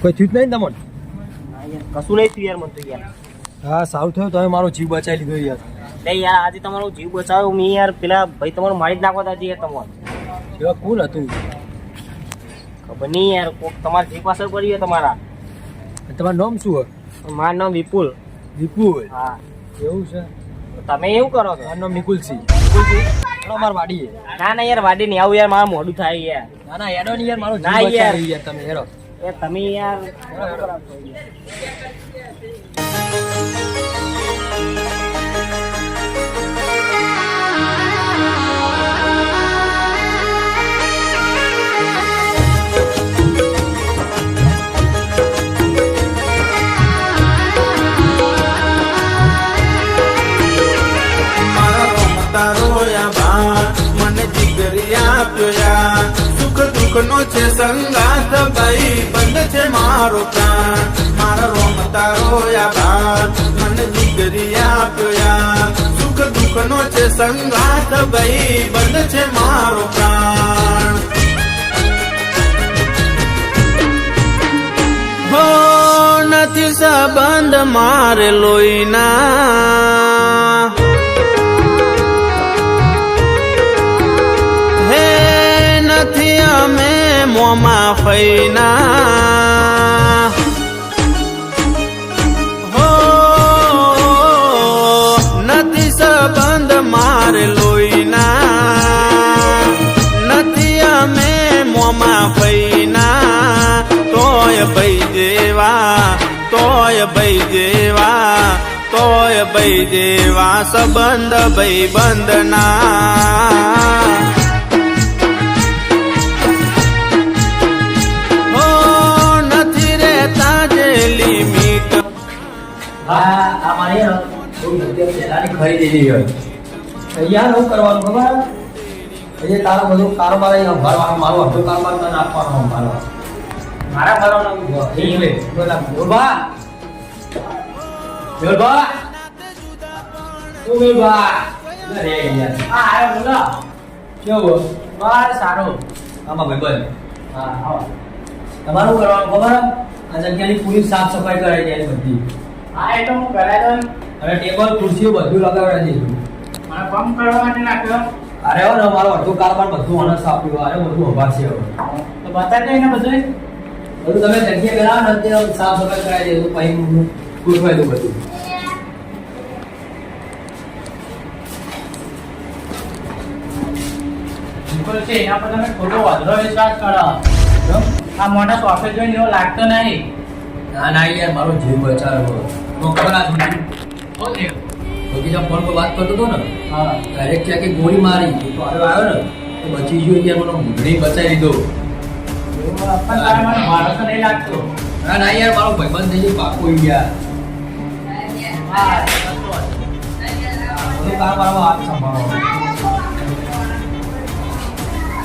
કોઈ થયું જ નહીં તમને? કશું નહીં થયું યાર મને તો યાર. હા સારું થયું તમે મારો જીવ બચાવી લીધો યાર. નહીં યાર આજે તમારો જીવ બચાવ્યો મેં યાર. પેલા ભાઈ તમારું મારી જ નાખવા હતા યાર તમારે. એવા કોણ હતું? ખબર નહીં યાર કોક તમારા જીવ પાછળ પડી ગયા તમારા. તમારું નામ શું હોય? મારું નામ વિપુલ. વિપુલ? હા એવું છે. તમે એવું કરો છો? મારું નામ નિકુલસિંહ. મારા વાડી. ના ના યાર વાડી નહીં આવું યાર મારું મોઢું થાય યાર. ના ના હેડો નહીં યાર મારો જીવ ના યાર. બચાવી યાર તમે હેડો. એ તમે યાર મને જીગરી આપ્યો યાર સુખ દુઃખ નો છે સંગાત ભાઈ બંધ છે મારો પ્રાણ મારા રોમ તારો યાર મને જીગરી આપ્યો યાર સુખ દુઃખ નો છે સંગાત ભાઈ બંધ છે મારો પ્રાણ હો નથી સંબંધ મારે લોહીના નથી અમે મોમાં ફઈના હો નથી સંબંધ મારે લોહીના નથી અમે મોમાં ફઈના તોય ભાઈ જેવા તોય ભાઈ જેવા તોય ભાઈ જેવા સંબંધ ભાઈ બંધના ખરીદેલી હોય યાર હું કરવાનું ખબર? અહીંયા તારો બધો કારોબાર ભરવાનો મારો અડધો કારોબાર તને આપવાનો મારો મારા ભરવાનો બોલબા બોલબા તું બોલબા અરે યાર હા આયો બોલો. કેવું બસ સારું. આમાં ભાઈ હા આવો. તમારું કરવાનું ખબર? આ જગ્યાની પૂરી સાફ સફાઈ કરાઈ જાય બધી. હા એ તો હું કરાય દઉં. અને ટેબલ ખુરશીઓ બધું લગાવડા દઈશું. મને કામ કરવા માટે નાખ્યો. અરે હો ને મારો અડધો કારોબાર બધું અનસ આપ્યું. અરે બધું અભાર છે હવે. તો બતાડજો એને બધું. બધું તમે જગ્યા કરાવો ને અત્યારે સાફ સફાઈ કરાવી દઈશું. પછી ગોઠવાઈ દઉં બધું. બિલકુલ છે એના પર તમે ખોટો વધરો વિશ્વાસ કરો. આ મોટા સોફ્ટવેર જોઈને એવો લાગતો નહીં. ના ના યાર મારો જીવ બચાવ્યો. ખબર આ ઓકે. બીજા ફોન પર વાત કરતો હતો ને હા ડાયરેક્ટ ક્યાં કે ગોળી મારી તો આવ્યો ને તો બચી ગયો યાર. મને ઘણી બચાવી લીધો. પણ તારે મને ભરોસો નહીં લાગતો. ના ના યાર મારો ભાઈબંધ થઈ ગયો પાકો યાર. હા બધું કારોબારમાં હાથ સંભાળો.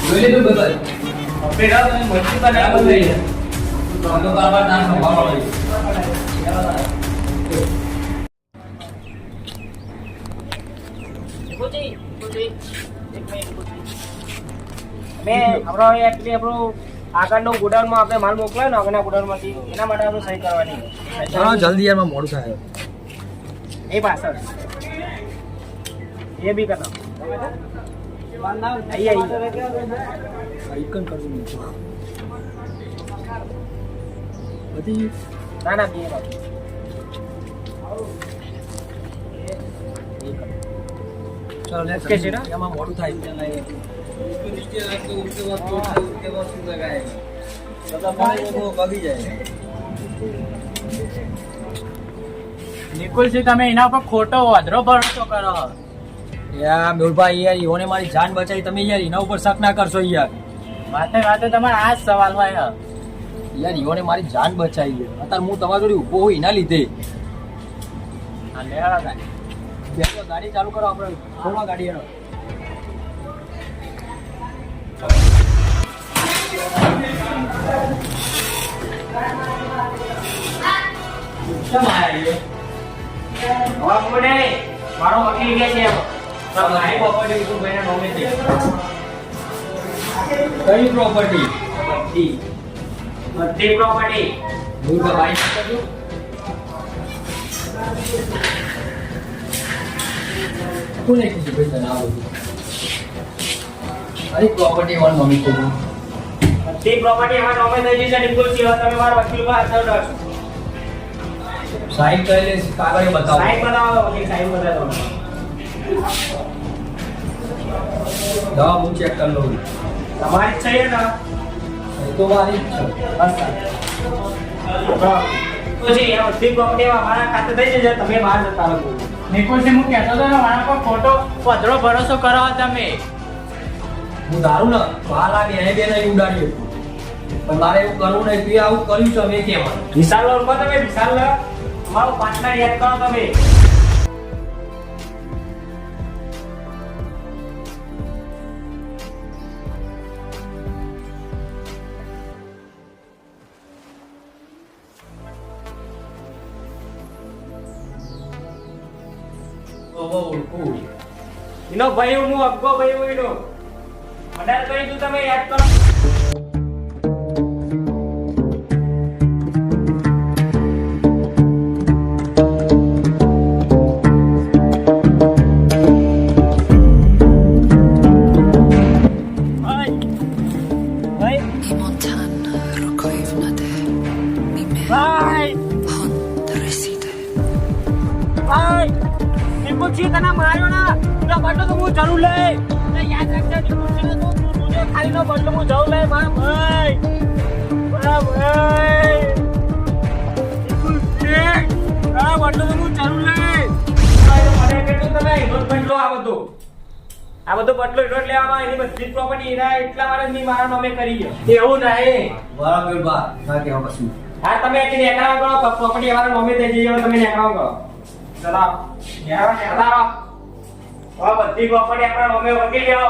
જોઈ લીધું બધું. પેલા તમે મસ્તી બનાવી બધું. બધો કારોબાર ના સંભાળો. આગળનો ગોડાઉનમાં આપણે માલ મોકલાય ને આગળના ગોડાઉનમાંથી એના માટે આપણે સહી કરવાની. ચાલો જલ્દી યાર મોડું થાય. એ પાછળ એ બી કરતા બધી ના ના બે ચાલો લે કે છે ને? એમાં મોડું થાય. નિકુલસિંહ તમે એના ઉપર ખોટો વધરો ભરોસો કરો. યાર મેહુલભાઈ યાર ઈઓને મારી જાન બચાવી. તમે યાર એના ઉપર શક ના કરશો યાર. વાતે વાતે તમારે આ જ સવાલ હોય. યાર ઈઓને મારી જાન બચાવી છે. અત્યારે હું તમારી જોડે ઊભો હોય એના લીધે. હા લેવા ગાડી. બેસો ગાડી ચાલુ કરો. આપણે ખોલવા ગાડી એનો. કેમ આયા મારો વકીલ કે છે મારી પ્રોપર્ટી વિકુ ભાઈને નોમે છે. કઈ પ્રોપર્ટી? બધી પ્રોપર્ટી દૂર ભાઈ કરજો. કોને કીધું ભાઈ તને આ બધું? અરે પ્રોપર્ટી વાળું મમ્મી કીધું. બધી પ્રોપર્ટી અમારા નામે થઈ જશે નિકુલ સિંહ. તમે મારા વકીલમાં હાજર રહેશો. સાઈન કરેલી કાગળે બતાવો. સાઈન બનાવો, વકીલ સાઈન બતાવો. દવા હું ચેક કરી લઉં. તમારી જ છે ને? એ તો મારી જ છે. બસ પછી આ બધી પ્રોપર્ટી અમારા ખાતે થઈ જશે. તમે બહાર જતા રહો. નિકુલ સિંહ, હું કહેતો હતો ને મારા પર ખોટો વધરો ભરોસો કરો તમે. હું ધારું ને 12 લાખ એને બે નહીં ઉડાડી શકું. પણ મારે એવું કરવું નહીં. તું આવું કર્યું છે મેં કેમ? વિશાલ ઓળખો તમે? વિશાલ અમારો પાર્ટનર યાદ કરો તમે. ઓળખું. એનો ભાઈ હું અગ્ગો ભાઈ હું એનો મર્ડર કરી તું તમે યાદ કરો. Montan rokojvnade mime hon reside. Nikul સિંહ તને માર્યો ને એનો બદલો તો હું જરૂર લે. યાદ રાખજે નિકુલ સિંહ, તું ખાલી નો બદલો હું જરૂર લે મારા ભાઈ. મારા ભાઈ નિકુલ સિંહ, આ બદલો તો હું જરૂર લે. મને કેટલું તમે એનો બદલો આ બધો બદલો એટલો જ લેવામાં. એની બધી પ્રોપર્ટી એના એટલા માટે મેં મારા નામે કરી છે. એવું નહીં. બરાબર બા ના કહેવા કશું. હા, તમે એકની એકાઉન્ટ કરો, પ્રોપર્ટી અમારા નામે થઈ જઈએ. તમે એકાઉન્ટ કરો. ચલો બધી પ્રોપર્ટી આપણા નામે વકીલ લેવો.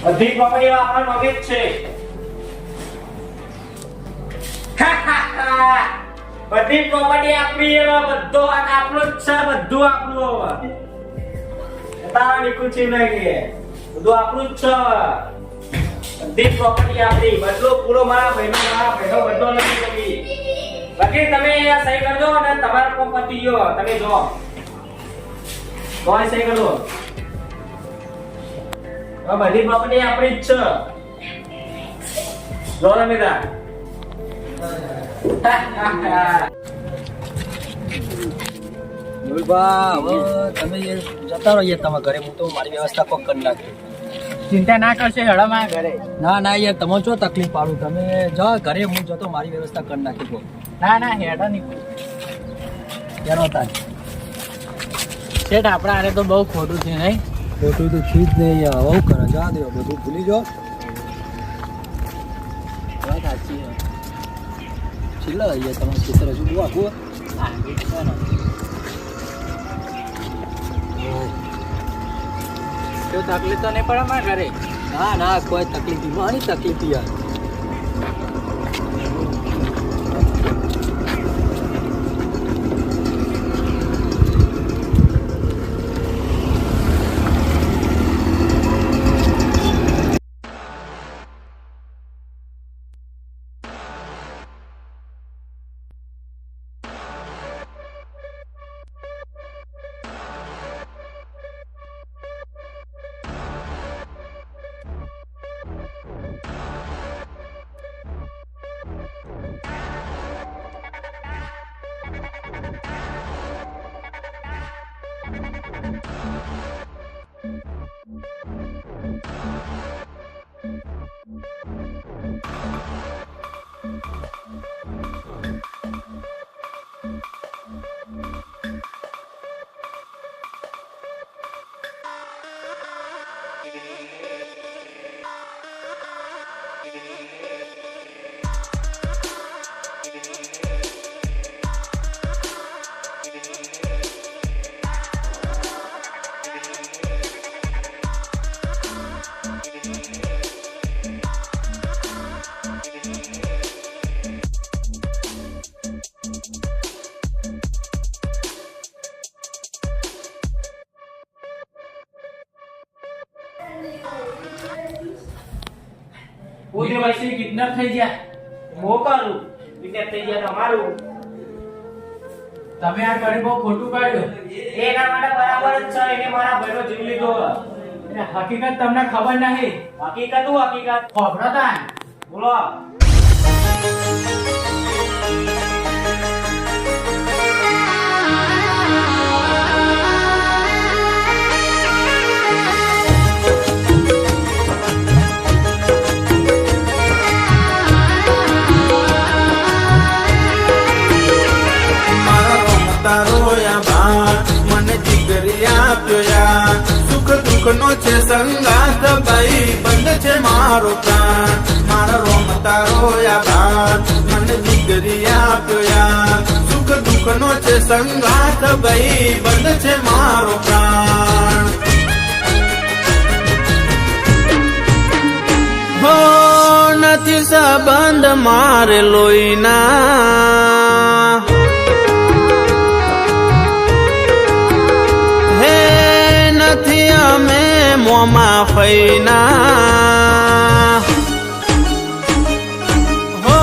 બધી પ્રોપર્ટી આપણા નામે જ છે. બધી પ્રોપર્ટી આપણી એવા બધો આપણું જ છે. બધું આપણું હવે તારા નિકુલ સિંહ નહીં, બધું આપણું જ છે. બધી પ્રોપર્ટી આપણી. બદલો પૂરો મારા ભાઈનો બદલો નથી કરી. વકીલ તમે આ સહી કરજો અને તમારા કોમ પતી ગયો. તમે જો કોઈ સહી કરજો. બધી પ્રોપર્ટી આપણી જ છે. જો તમે તા બા હવે તમે જતા રહીએ તમારા ઘરે. હું તો મારી વ્યવસ્થા કોક કરી નાખી. ચિંતા ના કરશે હેડો મારા ઘરે. ના ના યાર તમે જો તકલીફ પાડું. તમે જાઓ ઘરે, હું જતો મારી વ્યવસ્થા કરી નાખી કોક. ના હેડો નીકળ. ક્યારો તાર શેઠ આપણા આરે તો બહુ ખોટું છે નહીં? ખોટું તો છે જ નહીં યાર. આવું કરે જા દો, બધું ભૂલી જાઓ. વાત સાચી છે. છેલ્લા અહીંયા તમારું ખેતર હજુ બહુ આખું. તો તકલીફ તો નહીં પડે મારા ઘરે? ના ના કોઈ તકલીફ નહીં. આની તકલીફ યાર. પોતે વૈશ્વી કિડનેપ થઈ ગયા. હું કરું કિડનેપ થઈ ગયા તમારું. તમે આ કરી બહુ ખોટું કાઢ્યું. એના માટે બરાબર જ છે. એને મારા ભાઈનો જીવ લીધો. એટલે હકીકત તમને ખબર નહીં. હકીકત હું હકીકત ખબર હતા. બોલો. મારા રોમતા રોયા બાર મને જીગરી આપ્યો યાર સુખ દુઃખ નો છે સંગાથ ભાઈ બંધ છે મારો પ્રાણ મારા રોમતા રોયા બાર મને જીગરી આપ્યો યાર સુખ દુઃખ નો છે સંગાથ ભાઈ બંધ છે મારો પ્રાણ હો નથી સંબંધ મારે લોહીના હે નથી અમે મોમાં ફઈના હો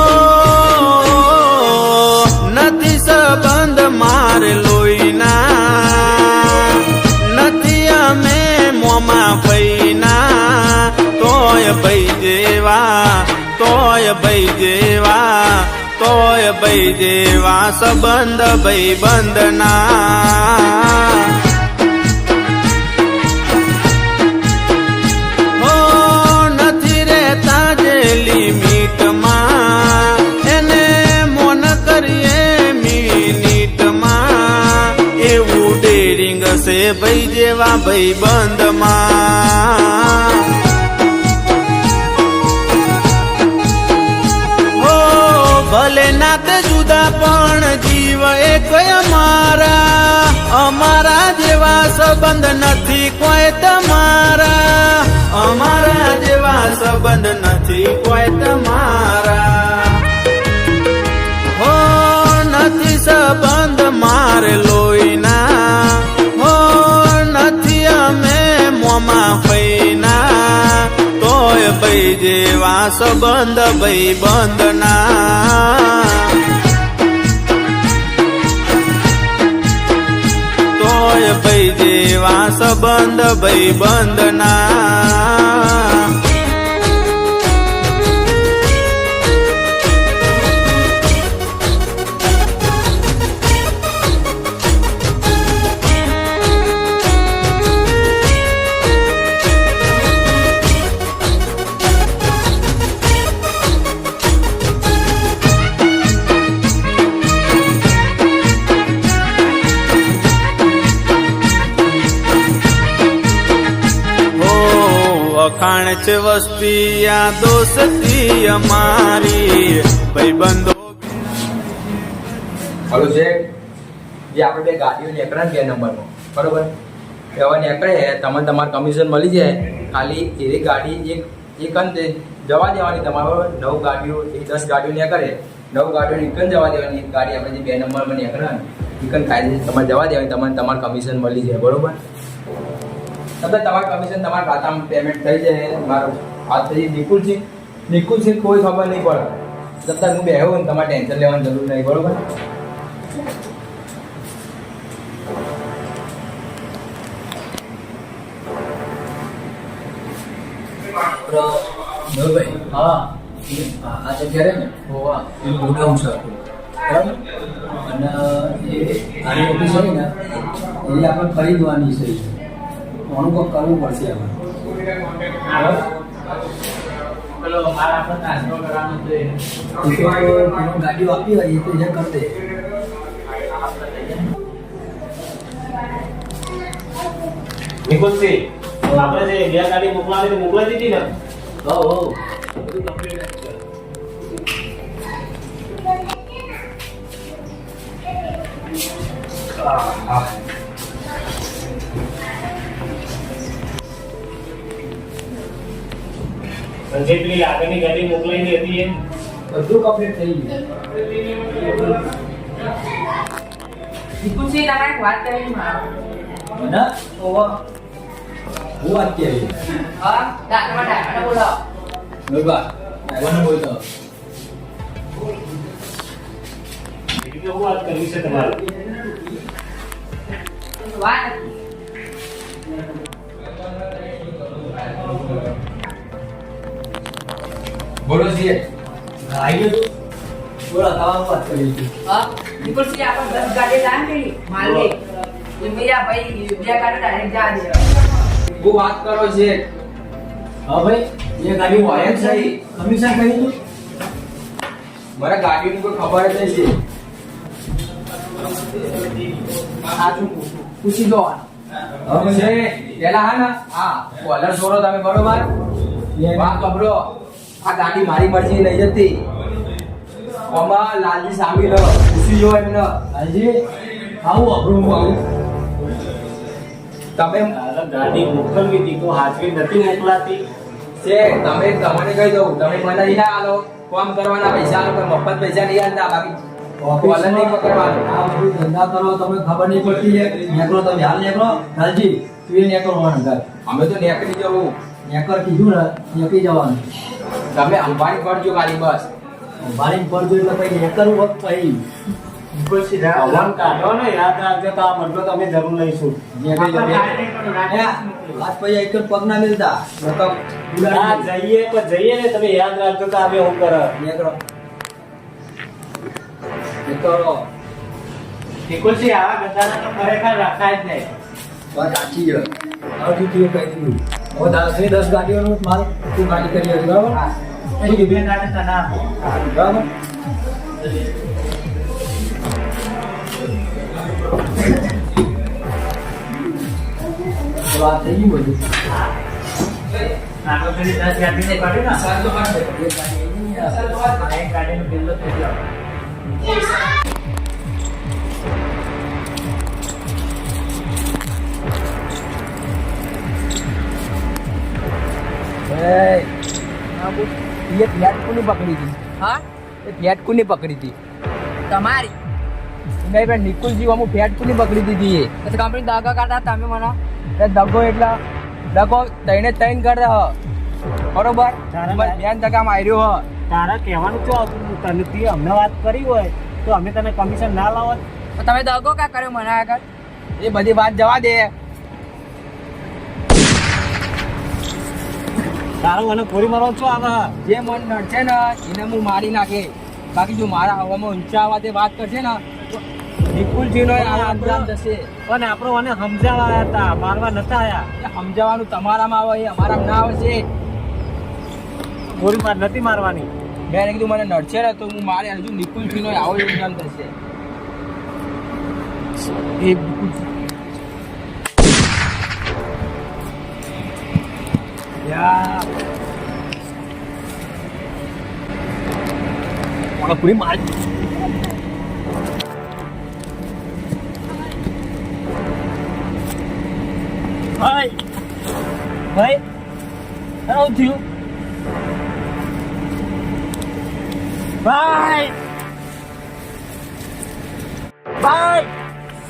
નથી સંબંધ મારે લોહીના નથી અમે મોમાં ફઈના તોય ભાઈ જેવા તોય ભાઈ જેવા તોય ભાઈ જેવા સંબંધ ભાઈ બંધના હો નથી રહેતા જે લિમિટમાં એને મોન કરીએ મિનિટમાં એવું ડેરિંગ છે ભાઈ જેવા ભાઈ બંધમાં ભલે નાતે જુદા પણ જીવ એક અમારા અમારા જેવા સંબંધ નથી કોઈ તમારા અમારા જેવા સંબંધ નથી કોઈ તમારા હો નથી સંબંધ મારે લોહીના હો નથી અમે મોમાં ફઈના તોય ભાઈ જેવા સંબંધ ભાઈ બંધના તોય ભાઈ જેવા સંબંધ ભાઈ બંધના વખાણ છે વસ્તી આ દોસ્તી અમારી ભાઈબંધો હલો શેખ, જે આપણે બે ગાડીઓ નીકળે ને 2 નંબરમાં બરોબર, એવા નીકળે તમને તમારું કમિશન મળી જાય. ખાલી એવી ગાડી એક અંતે જવા દેવાની તમારે 9 ગાડીઓ 10 ગાડીઓ નીકળે 9 ગાડીઓ એકન જવા દેવાની. ગાડી આપણે જે 2 નંબરમાં નીકળે ને એકન કાયદે તમારે જવા દેવાની. તમને તમારું કમિશન મળી જાય બરોબર. તમે તમારું કમિશન તમારા ખાતામાં પેમેન્ટ થઈ જાય. મારો હાથ થઈ નિકુલ છે કોઈ ખબર નહીં પડે. છતાં હું બેહું ને તમારે ટેન્શન લેવાની જરૂર નહીં બરોબર. ભાઈ હા આ જગ્યા રહે ને એ ગોડાઉન છે બરાબર. અને એ આની ઓફિસ હોય ને એ આપણે ખરીદવાની છે. અનુભવ કરવું પડશે આપણે. પેલો હાલ આપણે ટ્રાન્સફર કરવાનો છે ગાડીઓ આપી હોય એ તો જે કરી દે. નિકુલસિંહ, આપણે જે 2 ગાડી મોકલાવી દીધી ને? હો બધું કમ્પ્લીટ જેટલી આગળની ગાડી મોકલાવી હતી એ બધું કમ્પ્લીટ થઈ ગયું. નિકુલસિંહ, તમારે વાત કરવી મને ઓવા હું વાત કરી હા, તમારા ડાયરેક્ટર બોલાવો. બરોબર કોને બોલતો શું વાત કરવી છે તમારે? વાત બોલો છીએ આવી ગયો તું? બોલો, તમારું વાત કરી હતી. નિકુલસિંહ આપણે 10 ગાડી લાવી પેલી માલની એ ભૈયા ભાઈ 2 ગાડી ડાયરેક્ટ જા દે હું વાત કરો છે હા ભાઈ, એ ગાડી હોય જ સહી કમિશન કરી તું? મારા ગાડીની કોઈ ખબર જ નહીં સાચું પૂછી દો. છે છે પેલા હા ને હા કોલર છોડો તમે બરોબર વાત ખબરો આ ગાડી મારી મરજી નહીં જતી આમાં લાલજી સામી લો પૂછી જો એમને હાજી, આવું અભરું હું આવું. તમે ગાડી મોકલવી હતી તો હાજરી નથી મોકલાતી. છે તમે તમને કહી દઉં તમે મને નહીં ના આલો કામ કરવાના પૈસા આલો કોઈ મફત પૈસા નહીં આલતા બાકી કોલર નહીં પકડવાનું આ બધું ધંધા કરો તમે ખબર નહીં પડતી છે. નેકરો તમે હાલ નેકરો. હાલજી, તું એ નેકરો વાળા ઘર. અમે તો નેકળી જવું નેકર કીધું ને નેકરી જવાનું. તમે અંબાણી કરજો ખાલી બસ ભારી પડજો એટલે પછી નેકરવું વખત પછી ભગવાન કાઢો ને યાદ રાખજો તો આ બદલો તમે જરૂર લઈશું. નેકરી જજો. વાત પછી એક જ પગ ના મિલતા નકર ના ઉડાડી જઈએ પણ જઈએ ને તમે યાદ રાખજો તો અમે હું કરે. નેકરો. નેકરો. નિકુલસિંહ આવા ગધાડા તો ખરેખર રાખાય જ નહીં. વાત સાચી છે. આવતી તું કહી દીધું. હવે 10 ગાડીઓનો માલ તું ગાડી કરી હતી બરાબર? પછી બે ગાડી તને આપો. બરાબર? વાત થઈ ગઈ બધું. નાનો પેલી 10 ગાડી ને કાઢી ને સારું તો કાઢ દે. એક ગાડીનું બિલ તો થઈ જાય. એ ફ્લેટ કોની પકડી હતી હા એ ફ્લેટ કોની પકડી હતી તમારી નહીં ભાઈ નિકુલજી અમુક ફ્લેટ કોની પકડી દીધી પછી કંપની દગા કાઢતા તમે મને એ દગો એટલા દગો તઈને તૈન કરે હ બરોબર તારા બસ ધ્યાન દગા માર્યો હ તારા કહેવાનું શું આવતું હતું? તને તે અમને વાત કરી હોય તો અમે તને કમિશન ના લાવત. તો તમે દગો કા કર્યો મને આગળ એ બધી વાત જવા દે તારો મને ગોળી મારવાનું શું આવે? જે મન નડશે ને એને હું મારી નાખે બાકી જો મારા હવામાં ઊંચા અવાજે વાત કરશે ને તો નિકુલજીનો એ આવો અંજામ થશે પણ આપણો મને સમજાવવા આવ્યા હતા, મારવા નતા આયા. એ સમજાવવાનું તમારામાં આવે એ અમારામાં ના આવે છે ગોળી માર નથી મારવાની. મેં એને કીધું મને નડશે ને તો હું મારે હજુ નિકુલજીનો આવો અંજામ થશે એ નિકુલજી. યા મને ગોળી મારી. ભાઈ ભાઈ શું થયું? ભાઈ ભાઈ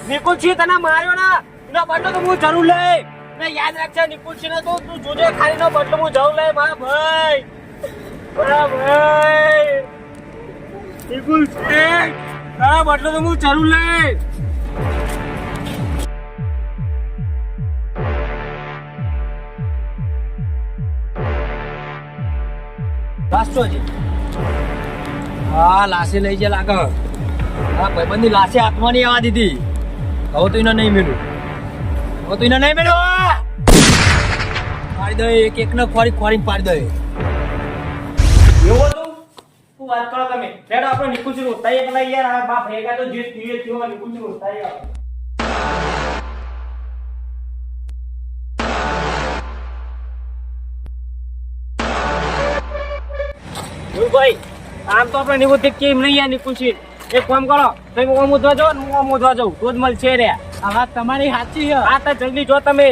નિકુલસિંહ તને માર્યો ને એનો બદલો તો હું જરૂર લઈ. ને યાદ રાખજે નિકુલસિંહ ને તો તું જોજે ખાલી નો બદલો હું જરૂર લઈ. મારા ભાઈ નિકુલસિંહ તારા બદલો તો હું જરૂર લઈ. લાસ્ટો છે. હા લાશે લઈ જાય લાગે. હા ભાઈબંધની લાશે હાથમાં નહીં આવવા દીધી. હવે તો એને નહીં મેળવું. હવે તો એને નહીં મેળવું. પાડી દે એક ને ખોરી પાડી દે. એવું હતું? શું વાત કરો તમે? લેડો આપણે નિકુલસિંહ ઉતારીએ પેલા યાર. આ બાપ ભેગા તો જે પીએ થયો નિકુલસિંહ ઉતારીએ. ભાઈ આમ તો આપણે નિકુલસિંહ કેમ નહીં યાર નિકુલસિંહ. એક કામ કરો તમે ઓમ ઉધવા જાઓ ને હું ઓમ ઉધવા જાઉં તો જ મળશે રે. આ વાત તમારી સાચી છે. આ તો જલ્દી જો તમે.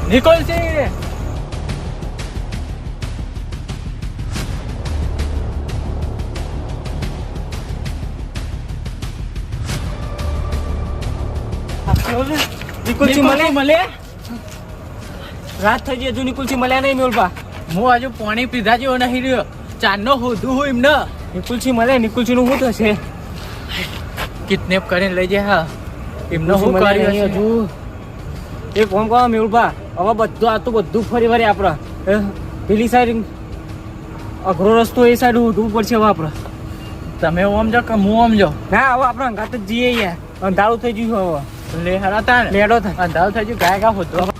નિકુલસિંહ નિકુલસિંહ મળે રાત થઈ ગઈ હજુ નિકુલસિંહ મળ્યા નહીં મેલપા હું હજુ પાણી પીધા જેવો નહીં રહ્યો ચાંદનો હોધું હોય એમને નિકુલસિંહ મળે નિકુલસિંહ નું શું થશે કિડનેપ કરીને લઈ જાય હા એમને શું નિકુલસિંહ મળ્યા કર્યું નહીં હજુ એ ફોન કરો મેળપા હવે બધું આ તો બધું ફરી વળી આપણે પેલી સાઈડ અઘરો રસ્તો એ સાઈડ ઉઠવું પડશે હવે આપણે તમે ઓમ જાઓ કે હું ઓમ જાઉં ના હવે આપણે અંગાત જ જઈએ યાર અંધારું થઈ ગયું હવે લે હરાતા ને લેડો થાય અંધારું થઈ ગયું ગાય ગા હોતો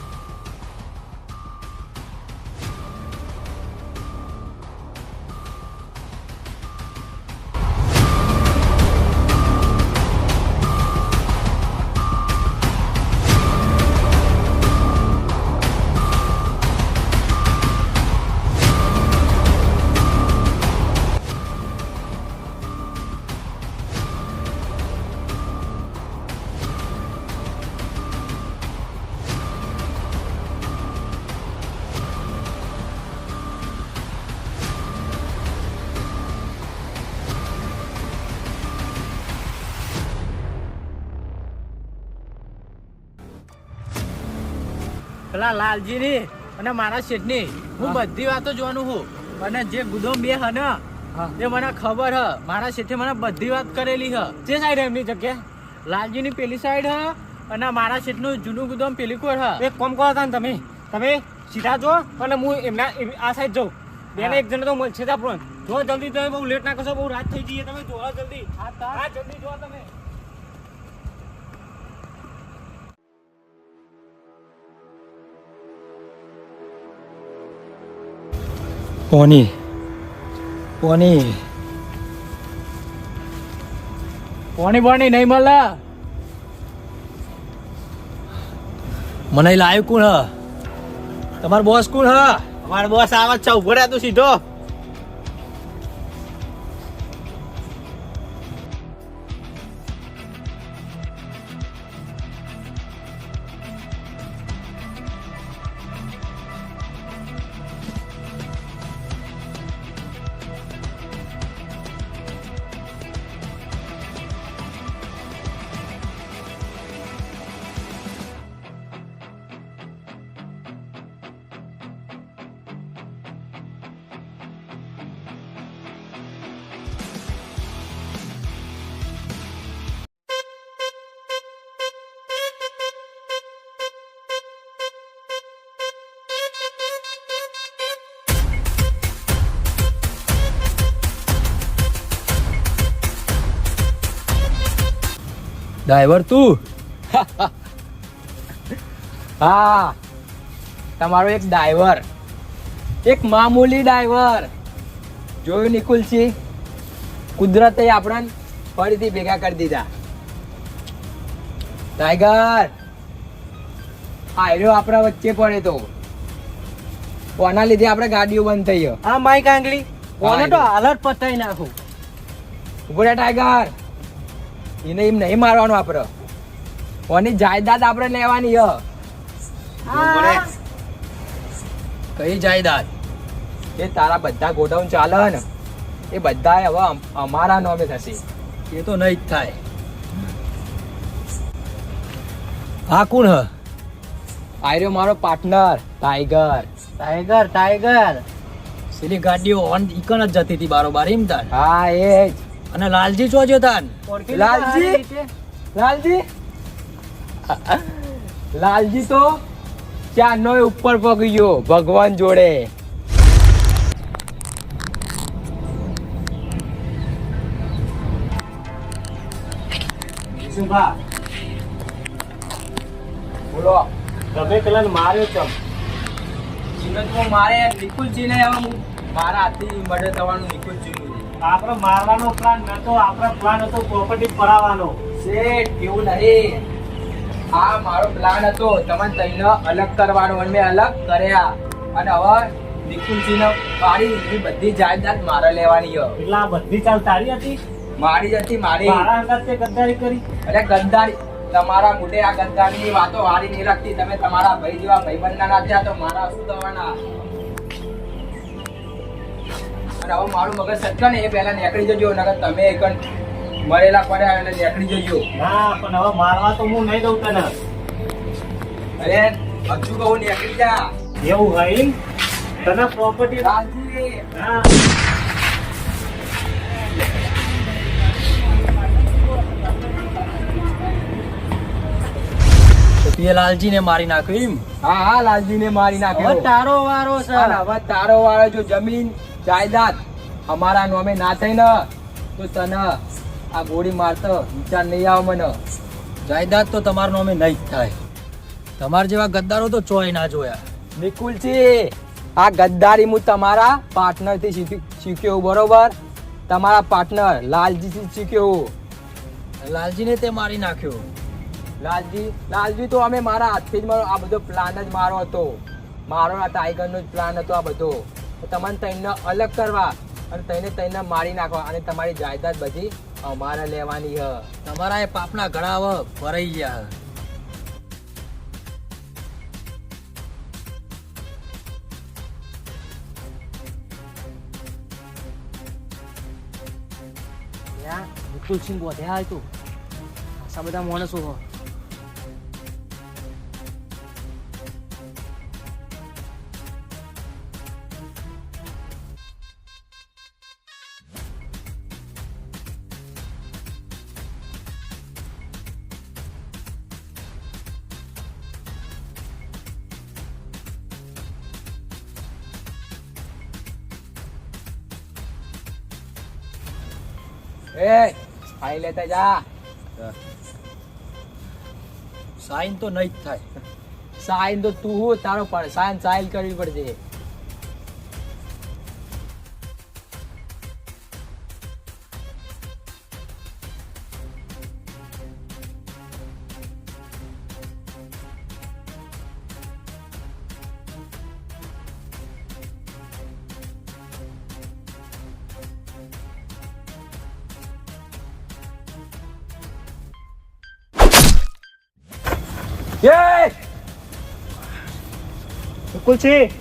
પેલા લાલજી ની અને મારા શેઠ ની હું બધી વાતો જોવાનું હું અને જે ગુદોમ બે હ ને એ મને ખબર હ મારા શેઠે મને બધી વાત કરેલી હ જે સાઈડ એમની જગ્યા લાલજી ની પેલી સાઈડ હ અને મારા શેઠ નું જૂનું ગુદોમ પેલી કોર હ એક કામ કરો તા ને તમે સીધા જો અને હું એમના આ સાઈડ જાઉં બેને એક જણ તો મળશે જ આપણને જો જલ્દી તમે બહુ લેટ ના કરશો બહુ રાત થઈ જઈએ તમે જોવા જલ્દી હા જલ્દી જો તમે પોની પોની પોણી બોણી નહીં મળે મને લાવ્યું કોણ હ તમારો બોસ કોણ હ અમારો બોસ આવે છે ઉભો રહ્યા તું સીધો ડ્રાઈવર તું હા તમારો એક ડ્રાઈવર એક મામૂલી ડ્રાઈવર જોયું નિકુલસિંહ કુદરતે આપણને ફરીથી ભેગા કરી દીધા ટાઈગર આયરો આપણા વચ્ચે પડે તો કોના લીધે આપણે ગાડીઓ બંધ થઈ ગયો હા માઈક આંગળી કોને તો હાલત પતાઈ નાખું ઉભો રે ટાઈગર એને એમ નહીં મારવાનું આપણે કોની જાયદાદ આપણે લેવાની હ કઈ જાયદાદ એ તારા બધા ગોડાઉન ચાલે ને એ બધા હવે અમારા નામે થશે એ તો નહીં જ થાય હા કોણ હ આર્યો મારો પાર્ટનર ટાઈગર ટાઈગર પેલી ગાડીઓ ઓન ઈકન જ જતી હતી બારોબાર એમ તાર હા એ જ અને લાલજી ચો જો તાન લાલજી લાલજી તો ચાનો ઉપર પગી ગયો ભગવાન જોડે બોલો તમે પેલા માર્યો ચમ જીવનમાં મારે નિકુલજીને હવે હું મારા હાથથી મર્ડર થવાનું નિકુલજીનું આપણે મારવાનો પ્લાન નતો આપણો પ્લાન હતો પ્રોપર્ટી પરાવવાનો શેઠ એવું નહીં આ મારો પ્લાન હતો તમને તઈને અલગ કરવાનો અને મેં અલગ કર્યા અને હવે નિકુલજીને મારી એની બધી જાયદાદ મારે લેવાની છે એટલે આ બધી ચાલ તારી હતી મારી જ હતી મારી મારા અંગત તે ગદ્દારી કરી અરે ગદ્દારી તમારા મોઢે આ ગદ્દારની વાતો હારી નહીં લાગતી. તમે તમારા ભાઈ જેવા ભાઈબંધના ના થયા તો મારા શું થવાના? અને હવે મારું મગજ સટકે ને એ પહેલા નીકળી જજો, નકર તમે એક મરેલા પડ્યા એટલે નીકળી જજો. ના પણ હવે મારવા તો હું નહીં દઉં તને. અરે હજુ કહું નીકળી જા. એવું હોય એમ? તને પ્રોપર્ટી લાલજી, હા લાલજીને મારી નાખ્યું એમ? હા હા, લાલજીને મારી નાખ્યો. હવે તારો વારો છે. અને હવે તારો વાળો જો જમીન જાયદાદ અમારા નામે ના થઈ ને તો તને આ ગોળી મારતો વિચાર નહીં આવે મને. જાયદાદ તો તમારા નામે નહીં જ થાય. તમારા જેવા ગદ્દારો તો ચોય ના જોયા. નિકુલજી, આ ગદ્દારી હું તમારા પાર્ટનર થી શીખ્યો, બરોબર? તમારા પાર્ટનર લાલજી થી શીખ્યો. લાલજીને તે મારી નાખ્યો. લાલજી તો અમે મારા હાથથી જ આ બધો પ્લાન જ મારો હતો. મારો આ ટાઈગર નો જ પ્લાન હતો આ બધો. તમને તઈને અલગ કરવા અને તઈને મારી નાખવા અને તમારી જાયદાદ બધી અમારે લેવાની હ. તમારા એ પાપના ઘડા હવે ભરાઈ ગયા. વિપુલસિંહ બોધ્યા હતું. આ બધા માણસો હો. એ ખાઈ લેતા જા. સાઈન તો નહીં જ થાય. સાઈન તો તું હું તારો પણ સાઈન કરવી પડશે. વિપુલસિંહ,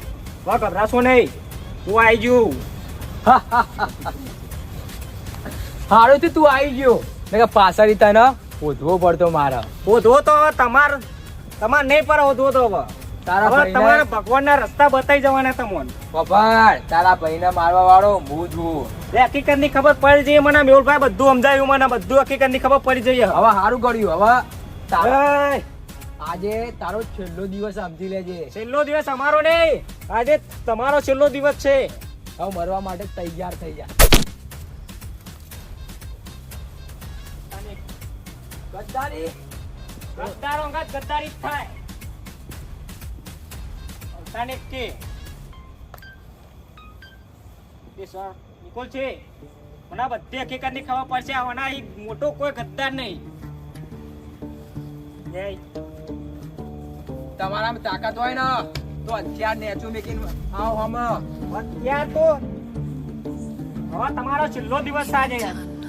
વાહ ગભરાશો નહીં. હું આવી ગયું. હારું થી તું આવી ગયો. પાછળ તને ઓધવો પડતો મારા. ઓધો તો હવે તમાર નહીં પર ઓધો તો હવે તારા હવે તમારે ભાઈને ભગવાનના રસ્તા બતાવી જવાના તમને. પપાડ, તારા ભાઈને મારવા વાળો હું છું. એ હકીકત ની ખબર પડી જઈએ મને. મેહુલભાઈ બધું સમજાયું મને. બધું હકીકત ની ખબર પડી જઈએ. હવે સારું કર્યું. હવે તારા હવે આજે તારો છેલ્લો દિવસ સમજી લેજે. છેલ્લો દિવસ અમારો નહીં, આજે તમારો છેલ્લો દિવસ છે. હવે મરવા માટે તૈયાર થઈ જા. ગદ્દારી ગદ્દારો અંગાત ગદ્દારી જ થાય. અવતાને કે એ સર નિકોલ છે. મને આ બધી હકીકત ની ખબર પડશે. આના ઈ મોટો કોઈ ગદ્દાર નહીં. જય તમારામાં તાકાત હોય ને તો અત્યાર નેચું મેકીને આવ હમ. અત્યાર તો હવે તમારો છેલ્લો દિવસ છે આજે.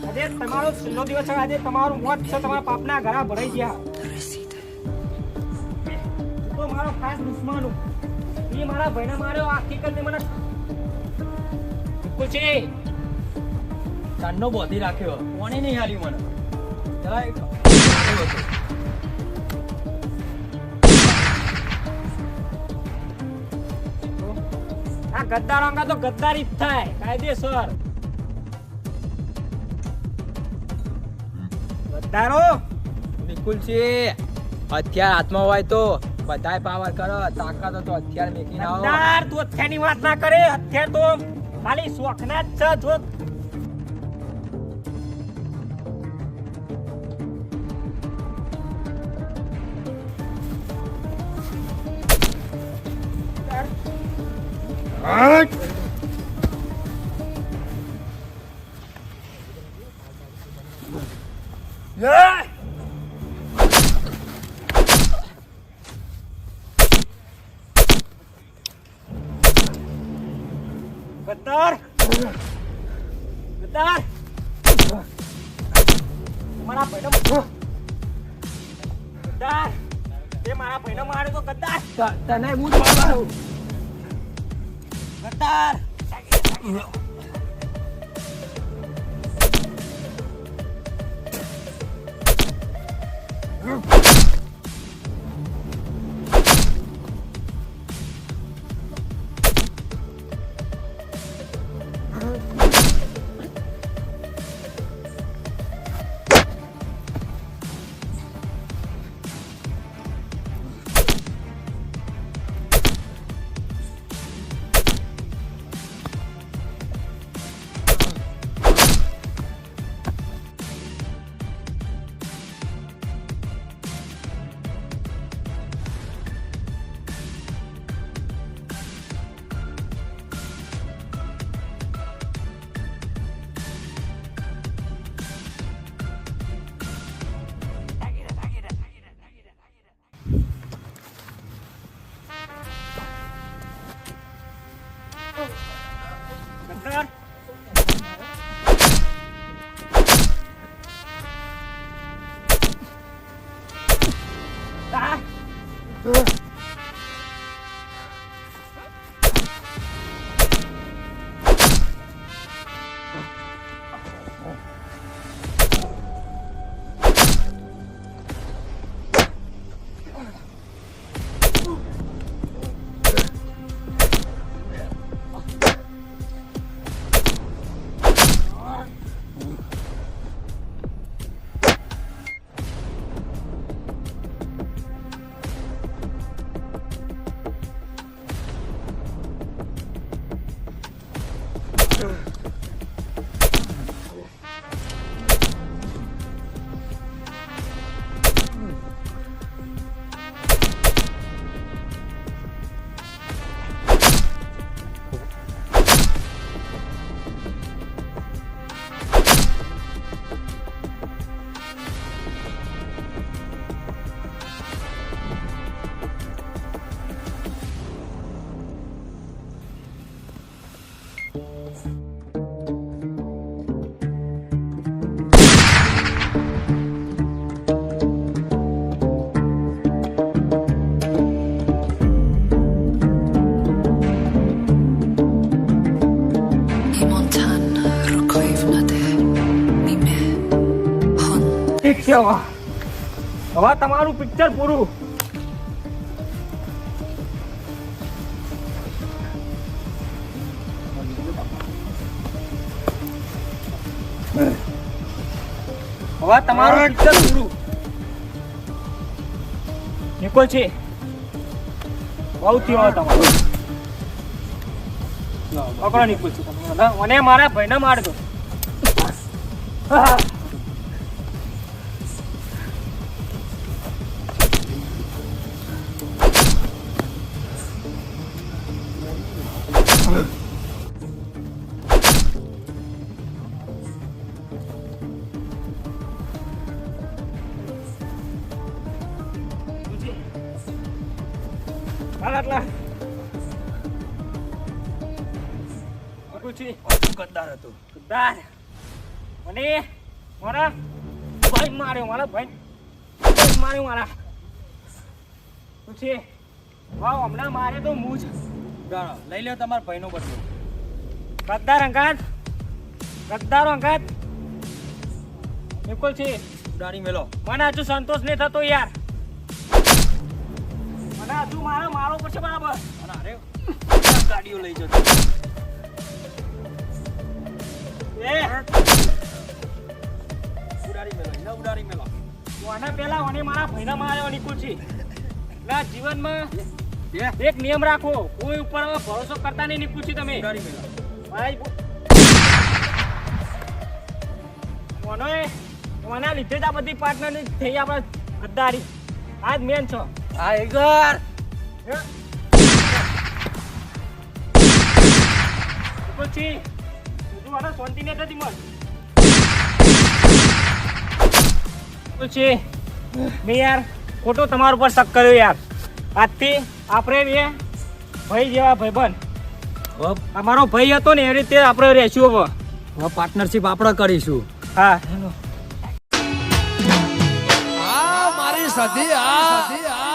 આજે તમારો છેલ્લો દિવસ છે. આજે તમારું મોત છે. તમારા પાપના ઘડા ભરાઈ ગયા. તો મારો ખાસ દુશ્મન એ મારા ભાઈને માર્યો. આખી કરી મને છે. ચાંદનો બોધી રાખ્યો. કોણે નહીં હાલ્યું મને. આ ગદ્દારો અંગા તો ગદ્દારી જ થાય કાયદેસર. ગદ્દારો નિકુલ છે. હથિયાર હાથમાં હોય તો બધાય પાવર કરો. તાકાત તો હથિયાર મેકીને આવો. ગદ્દાર તું હથિયારની વાત ના કરે. હથિયાર તો ખાલી શોખના જ છે. જો ગદ્દાર ગદ્દાર મારા ભાઈને ગદ્દાર તે મારા ભાઈને માર્યો તો ગદ્દાર તને હું જ મારવાનું. ગદ્દાર ગદ્દાર אימונתן רוקב נדה מימי હન ઠીક છે હવે તમારું પિક્ચર પૂરું હવે તમારું પિક્ચર પૂરું નિકોલ છે બહુ થયો તમારું પકડો નિકોલ છે મને મારા ભાઈને મારજો આટલા ગદ્દાર હતો ગદ્દાર મને મારા ભાઈ માર્યો મારા પછી વાવ હમણાં મારે તો હું જ લઈ લ્યો તમારા ભાઈનો બદલો ગદ્દાર અંગાત નિકોલ છે ઉડાડી મેલો મને હજુ સંતોષ નહીં થતો યાર મને હજુ મારો પડશે બરાબર અને અરે ગાડીઓ લઈ જતો ઉડાડી મેલો તું આના પહેલા મને મારા ભાઈના માર્યો નિકુલ છે એટલે જીવનમાં એક નિયમ રાખો કોઈ ઉપર હવે ભરોસો કરતા નહીં નિકુલ છે તમે ઉડાડી મેલો મને લીધે જ આ બધી પાર્ટનર ની થઈ આપણે ગદ્દારી આજ મેન છો હા એકર પછી તું આને શાંતિ ને થતી મત પછી મેં યાર ખોટો તમારા ઉપર શક કર્યો યાર આજથી આપણે બે ભાઈ જેવા ભાઈબંધ અમારો ભાઈ હતો ને એ રીતે આપણે રહેશું હવે પાર્ટનરશિપ આપણે કરીશું. હા મારી સધી આ